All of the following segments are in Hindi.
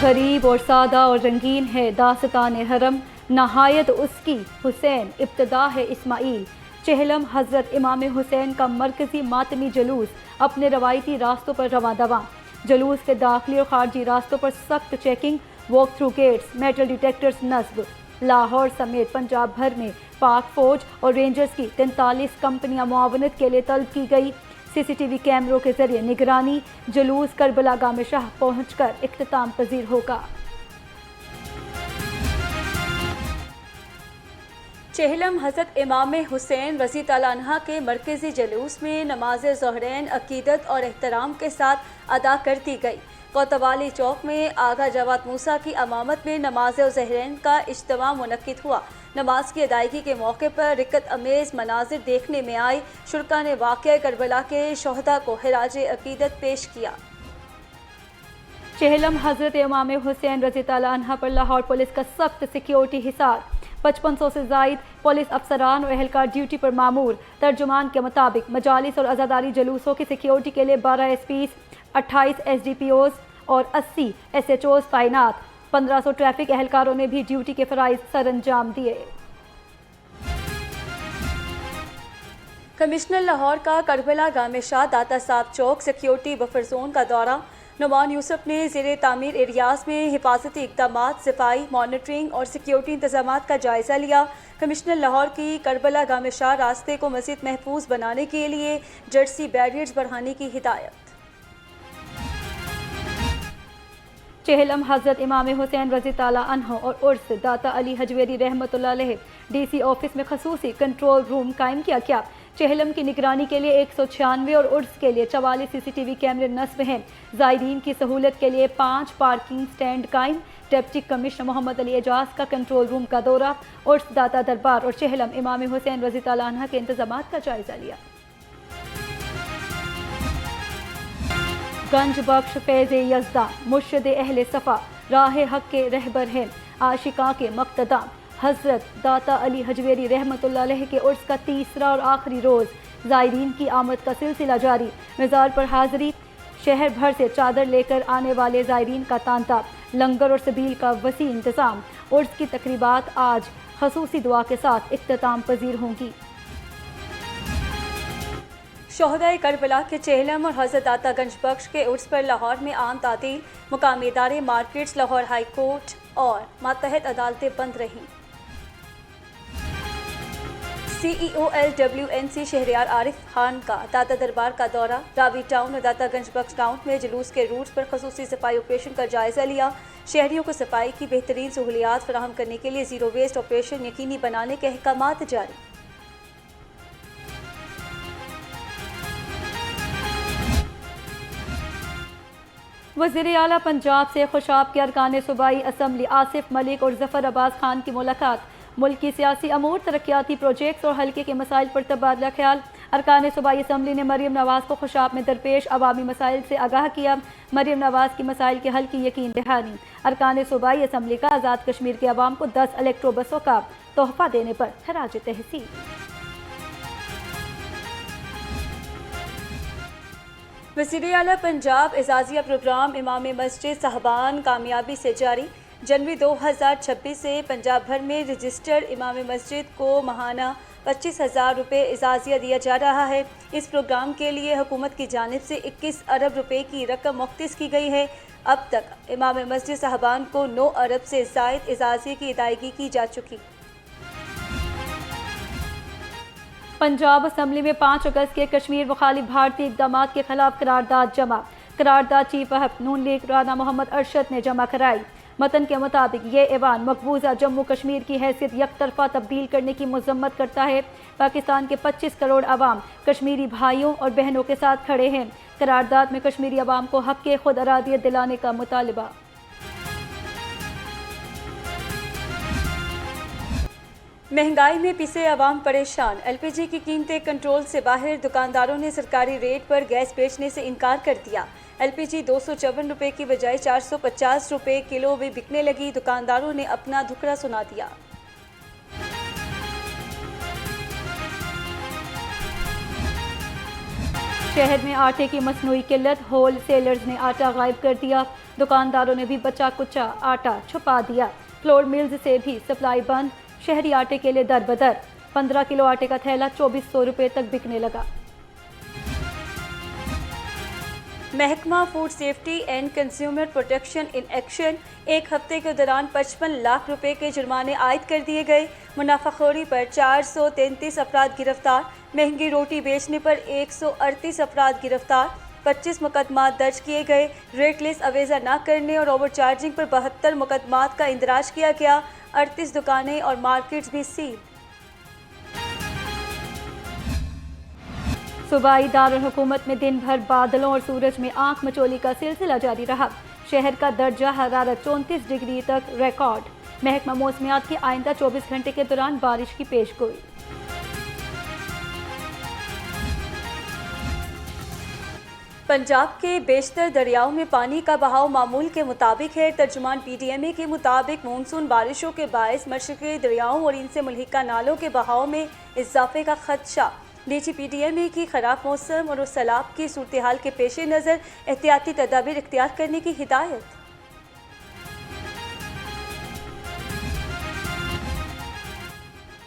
गरीब और सादा और रंगीन है दास्तान हरम, नहायत उसकी हुसैन इब्तदा है इस्माइल। चेहलम हज़रत इमाम हुसैन का मरकज़ी मातमी जुलूस अपने रवायती रास्तों पर रवां दवां। जुलूस के दाखिली और खारजी रास्तों पर सख्त checking, walk through gates, metal detectors नस्ब। लाहौर समेत पंजाब भर में पाक फौज और रेंजर्स की 43 कंपनियां मुआवनत के लिए तलब की गई। CCTV कैमरों के जरिए निगरानी। जुलूस करबला गामे शाह पहुंचकर इख्तिताम पजीर होगा। चेहलम हज़रत इमाम हुसैन रज़ी ताला अन्हा के मरकज़ी जुलूस में नमाज ज़ोहरैन अकीदत और एहतराम के साथ अदा कर दी गई। कोतवाली चौक में आगा जवाद मूसा की अमामत में नमाज ज़ोहरैन का इज्तिमा मुनक्किद हुआ। नमाज की अदायगी के मौके पर रिक्कत अमेज़ मनाजिर देखने में आए। शुरका ने वाक़या करबला के शोहदा को खिराज अकीदत पेश किया। चेहलम हज़रत इमाम हुसैन रज़ी ताला अन्हा पर लाहौर पुलिस का सख्त सिक्योरिटी हिसार। 5500 से ज़ायद पुलिस अफसरान और एहलकार ड्यूटी पर मामूर। तर्जुमान के मुताबिक मजालिस और अज़ादारी जुलूसों की सिक्योरिटी के लिए 12 SPs, 28 SDPOs और 80 SHOs तैनात। 1500 ट्रैफिक एहलकारों ने भी ड्यूटी के फ़राइज़ सर अंजाम दिए। कमिश्नर लाहौर का करबला गामे शाह दाता साहब चौक सिक्योरिटी बफर जोन का दौरा। नुमान यूसुफ ने ज़ेरे तामीर एरियाज में हिफाजती इक़दामात, सफाई, मॉनिटरिंग और सिक्योरिटी इंतजामात का जायज़ा लिया। कमिश्नर लाहौर की करबला गामे शाह रास्ते को मज़ीद महफूज बनाने के लिए जर्सी बैरियर्स बढ़ाने की हिदायत। चेहलम हज़रत इमाम हुसैन रज़ी ताला अन्हो और उर्स दाता अली हजवेरी रहमतुल्लाह अलैह DC ऑफिस में खसूसी कंट्रोल रूम कायम किया गया। चेहलम की निगरानी के लिए 196 और उर्स के लिए 44 CCTV कैमरे नस्ब हैं। ज़ायरीन की सहूलत के लिए 5 पार्किंग स्टैंड कायम। डिप्टी कमिश्नर मोहम्मद अली एजाज का कंट्रोल रूम का दौरा। उर्स दाता दरबार और चेहलम इमाम हुसैन रज़ी ताला अन्हा के इंतजामात का जायजा लिया। गंज बख्श फैज़ यज़दा मुर्शिद अहले सफ़ा राह हक के रहबर हैं, आशिका के मक़तदा। हज़रत दाता अली हजवेरी रहमतुल्लाह अलैह के उर्स का तीसरा और आखिरी रोज़। ज़ायरीन की आमद का सिलसिला जारी। मज़ार पर हाज़री। शहर भर से चादर लेकर आने वाले ज़ायरीन का तांता। लंगर और सबील का वसी इंतज़ाम। उर्स की तकरीबात आज खसूसी दुआ के साथ इख्तिताम पजीर होंगी। शोहदाए करबला के चेहलम और हज़रत दाता गंज बख्श के उर्स पर लाहौर में आम तातील। मुकामी इदारे, मार्केट्स, लाहौर हाई कोर्ट और मातहत अदालतें बंद रहीं। CEO LWNC शहरियार आरिफ खान का दाता दरबार का दौरा। रावी टाउन और दाता गंज बख्श टाउन में जुलूस के रूट्स पर खसूसी सफाई ऑपरेशन का जायजा लिया। शहरियों को सफाई की बेहतरीन सहूलियात फराहम करने के लिए ज़ीरो वेस्ट ऑपरेशन यकीनी बनाने के अहकामात जारी। वज़ीर आला पंजाब से खुशाब के अरकान सूबाई असम्बली आसिफ मलिक और ज़फ़र अब्बास खान की मुलाकात। मुल्क की सियासी अमूर, तरक्याती प्रोजेक्ट्स और हल्के के मसाइल पर तबादला ख्याल। अरकान सूबाई असम्बली ने मरीम नवाज़ को खुशाब में दरपेश अवामी मसाइल से आगाह किया। मरीम नवाज़ की मसाइल के हल की यकीन दहानी। अरकान सूबाई असम्बली का आज़ाद कश्मीर के अवाम को 10 इलेक्ट्रो बसों का तोहफा देने पर खराज तहसीन। वज़ीर आला पंजाब एजाज़िया प्रोग्राम इमाम मस्जिद साहबान कामयाबी से जारी। जनवरी 2026 से पंजाब भर में रजिस्टर्ड इमाम मस्जिद को माहाना 25,000 रुपये एजाज़िया दिया जा रहा है। इस प्रोग्राम के लिए हुकूमत की जानिब से 21 अरब रुपये की रकम मुख्तस की गई है। अब तक इमाम मस्जिद साहबान को 9 अरब से ज़ायद एजाज़िया की अदायगी की जा चुकी। पंजाब असम्बली में 5 अगस्त के कश्मीर मुखालिफ भारतीय इक़दाम के खिलाफ करारदाद जमा। करारदाद चीफ व्हिप नून लीग राना मोहम्मद अरशद ने जमा कराई। मतन के मुताबिक ये ऐवान मकबूजा जम्मू कश्मीर की हैसियत यकतरफा तब्दील करने की मजम्मत करता है। पाकिस्तान के 25 करोड़ अवाम कश्मीरी भाइयों और बहनों के साथ खड़े हैं। करारदाद में कश्मीरी अवाम को हक़ के खुद अरादियत दिलाने का मुतालबा। महंगाई में पिसे अवाम परेशान। LPG की कीमतें कंट्रोल से बाहर। दुकानदारों ने सरकारी रेट पर गैस बेचने से इनकार कर दिया। LPG 254 रुपये की बजाय 450 रुपये किलो में बिकने लगी। दुकानदारों ने अपना दुखड़ा सुना दिया। शहर में आटे की मसनूई किल्लत, होल सेलर्स ने आटा गायब कर दिया। दुकानदारों ने भी बचा कुचा आटा छुपा दिया। फ्लोर मिल्स से भी सप्लाई बंद। शहरी आटे के लिए दर बदर। 15 किलो आटे का थैला 2400 रुपये तक बिकने लगा। महकमा food safety and consumer protection in action, एक हफ्ते के दौरान 55 लाख रुपए के जुर्माने आयद कर दिए गए। मुनाफाखोरी पर 433 अफराद गिरफ्तार। महंगी रोटी बेचने पर 138 अफराद गिरफ्तार। 25 मुकदमात दर्ज किए गए। रेटलेस अवेजा न करने और ओवर चार्जिंग पर 72 मुकदमात का इंदराज किया गया। 38 दुकानें और मार्केट्स भी सील। सूबाई दारुल हुकूमत में दिन भर बादलों और सूरज में आंख मचोली का सिलसिला जारी रहा। शहर का दर्जा हरारत 34 डिग्री तक रिकॉर्ड। महकमा मौसमियात की आइंदा 24 घंटे के दौरान बारिश की पेशगोई। पंजाब के बेशतर दरियाओं में पानी का बहाव मामूल के मुताबिक है। तर्जुमान PDMA के मुताबिक मानसून बारिशों के बायस मशरक़ी दरियाओं और इनसे मुल्हिका नालों के बहाव में इजाफे का खदशा। DG PDMA की ख़राब मौसम और सैलाब की सूरत हाल के पेश नज़र एहतियाती तदाबीर इख्तियार करने की हिदायत।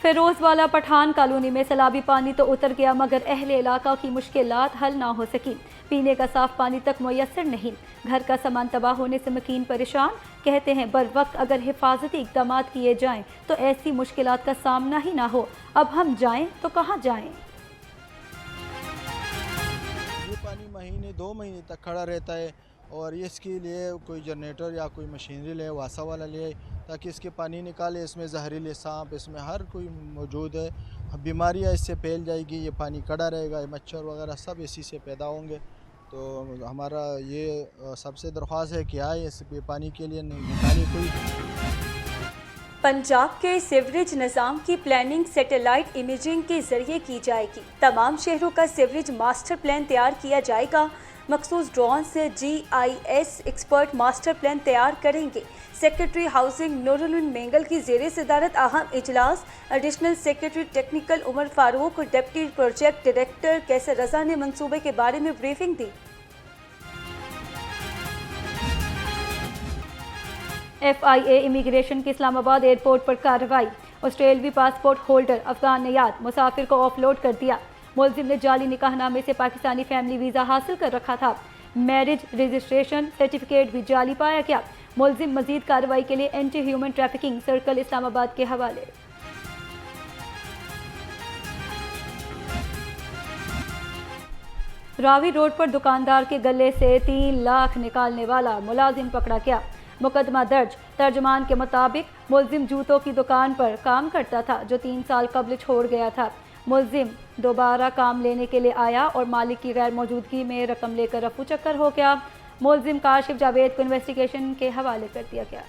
फिरोजवाला पठान कॉलोनी में सैलाबी पानी तो उतर गया, मगर अहले इलाका की मुश्किलात हल ना हो सकी। पीने का साफ पानी तक मुयस्सर नहीं। घर का सामान तबाह होने से मकीन परेशान। कहते हैं बर वक्त अगर हिफाजती इक़दाम किए जाएं तो ऐसी मुश्किलात का सामना ही ना हो। अब हम जाएं तो कहाँ जाएं? ये पानी महीने 2 महीने तक खड़ा रहता है और इसके लिए कोई जनरेटर या कोई मशीनरी ले, वासा वाला ले, ताकि इसके पानी निकाले। इसमें जहरीले सांप, इसमें हर कोई मौजूद है। बीमारियां इससे फैल जाएगी। ये पानी कड़ा रहेगा, मच्छर वगैरह सब इसी से पैदा होंगे। तो हमारा ये सबसे दरख्वास्त है कि आए इस पानी के लिए निकाले कोई। पंजाब के सीवरेज निज़ाम की प्लानिंग सैटेलाइट इमेजिंग के जरिए की जाएगी। तमाम शहरों का सीवरेज मास्टर प्लान तैयार किया जाएगा। मखसूस ड्रोन से GIS एक्सपर्ट मास्टर प्लान तैयार करेंगे। सेक्रेटरी हाउसिंग नूरुल मेंगल की ज़ेरे सदारत अहम इजलास। Additional secretary technical Umar Farooq और deputy project director Qaiser Raza ने मंसूबे के बारे में ब्रीफिंग दी। FIA इमिग्रेशन की इस्लामाबाद एयरपोर्ट पर कार्रवाई। ऑस्ट्रेलवी पासपोर्ट होल्डर अफगान नियात मुसाफिर को ऑफलोड कर दिया। मुलजिम ने जाली निकाहनामे से पाकिस्तानी फैमिली वीज़ा हासिल कर रखा था। मैरिज रजिस्ट्रेशन सर्टिफिकेट भी जाली पाया गया। मुलजिम मजीद कार्रवाई के लिए anti human trafficking circle Islamabad के हवाले। रावी रोड पर दुकानदार के गले से 3 लाख निकालने वाला मुलाजिम पकड़ा गया। मुकदमा दर्ज। तर्जुमान के मुताबिक मुलजिम जूतों की दुकान पर काम करता था, जो 3 साल कबल छोड़ गया था। मुलजिम दोबारा काम लेने के लिए आया और मालिक की गैर मौजूदगी में रकम लेकर रफू चक्कर हो गया। मुलजिम काशिफ जावेद को इन्वेस्टिगेशन के हवाले कर दिया गया।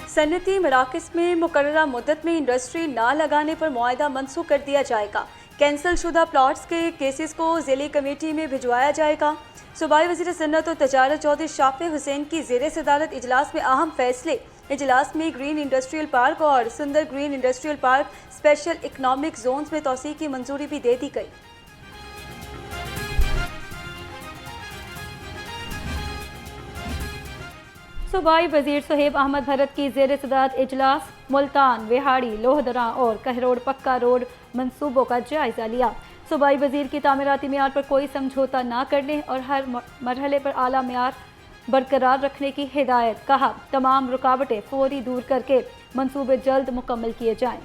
सनती मराकज़ में मुकर्ररा मुद्दत में इंडस्ट्री ना लगाने पर मुआहदा मनसूख कर दिया जाएगा। कैंसल शुदा प्लॉट्स के केसेस को ज़िली कमेटी में भिजवाया जाएगा। सूबाई वज़ीर सन्नत और तजारत चौधरी शाफे हुसैन की ज़ेरे सदारत इजलास में अहम फैसले। इजलास में ग्रीन इंडस्ट्रियल पार्क और सुंदर green industrial park special economic zones में तोसी की मंजूरी भी दे दी गई। सूबाई वजीर सुहेब अहमद भरत की ज़ेर सदारत इजलास मुल्तान, विहाड़ी, लोहदरा और कहरोड़ पक्का रोड मंसूबों का जायजा लिया। सूबाई वजीर की तामीराती मियार पर कोई समझौता ना करने और हर मरहले पर आला मियार बरकरार रखने की हिदायत। कहा तमाम रुकावटें फौरी दूर करके मंसूबे जल्द मुकम्मल किए जाएं।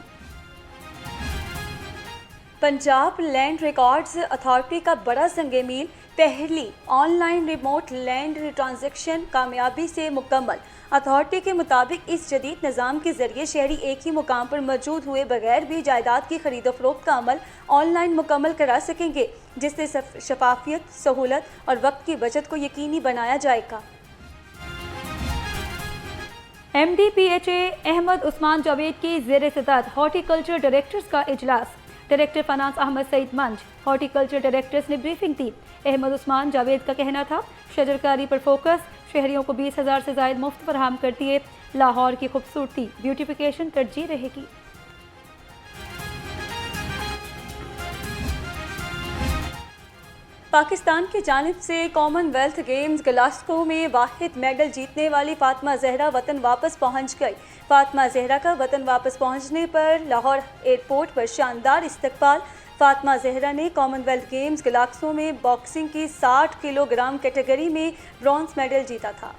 पंजाब लैंड रिकॉर्ड्स अथॉरिटी का बड़ा संगे मील। पहली ऑनलाइन रिमोट लैंड ट्रांजैक्शन कामयाबी से मुकम्मल। अथॉरिटी के मुताबिक इस जदीद निज़ाम के जरिए शहरी एक ही मुकाम पर मौजूद हुए बगैर भी जायदाद की खरीदो फरोख्त का अमल ऑनलाइन मुकम्मल करा सकेंगे, जिससे शफाफियत, सहूलत और वक्त की बचत को यकीनी बनाया जाएगा। MDPHA अहमद उस्मान जावेद की ज़ेर सदारत हॉर्टिकल्चर डायरेक्टर्स का इजलास। डायरेक्टर फाइनेंस अहमद सईद मंज, हॉर्टिकल्चर डायरेक्टर्स ने ब्रीफिंग दी। अहमद उस्मान जावेद का कहना था शजरकारी पर फोकस, शहरियों को 20,000 से ज़ायद मुफ्त फराहम कर दिए। लाहौर की खूबसूरती ब्यूटिफिकेशन तरजीह रहेगी। पाकिस्तान की जानिब से कॉमनवेल्थ गेम्स ग्लासगो में वाहिद मेडल जीतने वाली फातिमा जहरा वतन वापस पहुंच गई। फातिमा जहरा का वतन वापस पहुंचने पर लाहौर एयरपोर्ट पर शानदार इस्तकबाल। फातिमा जहरा ने कॉमनवेल्थ गेम्स ग्लासगो में बॉक्सिंग की 60 किलोग्राम कैटेगरी में ब्रॉन्ज मेडल जीता था।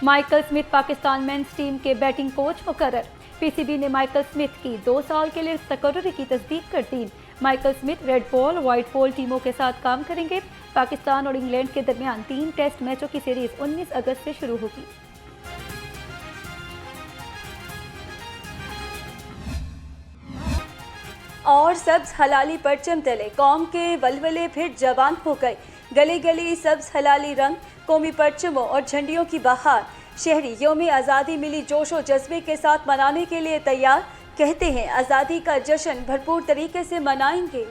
Michael Smith Pakistan men's team के बैटिंग कोच मुकर्रर। पीसीबी ने माइकल स्मिथ की 2 साल के लिए तकर्रुरी की तस्दीक कर दी। Michael Smith red ball white ball टीमों के साथ काम करेंगे। पाकिस्तान और इंग्लैंड के दरमियान 3 टेस्ट मैचों की सीरीज 19 अगस्त से शुरू होगी। और सब्ज हलाली परचम तले कौम के वलवले फिर जवान हो गए। गली गली सब्ज हलाली रंग, कौमी परचमों और झंडियों की बहार। शहरी यौम आज़ादी मिली जोश और जज्बे के साथ मनाने के लिए तैयार। कहते हैं आज़ादी का जश्न भरपूर तरीके से मनाएंगे।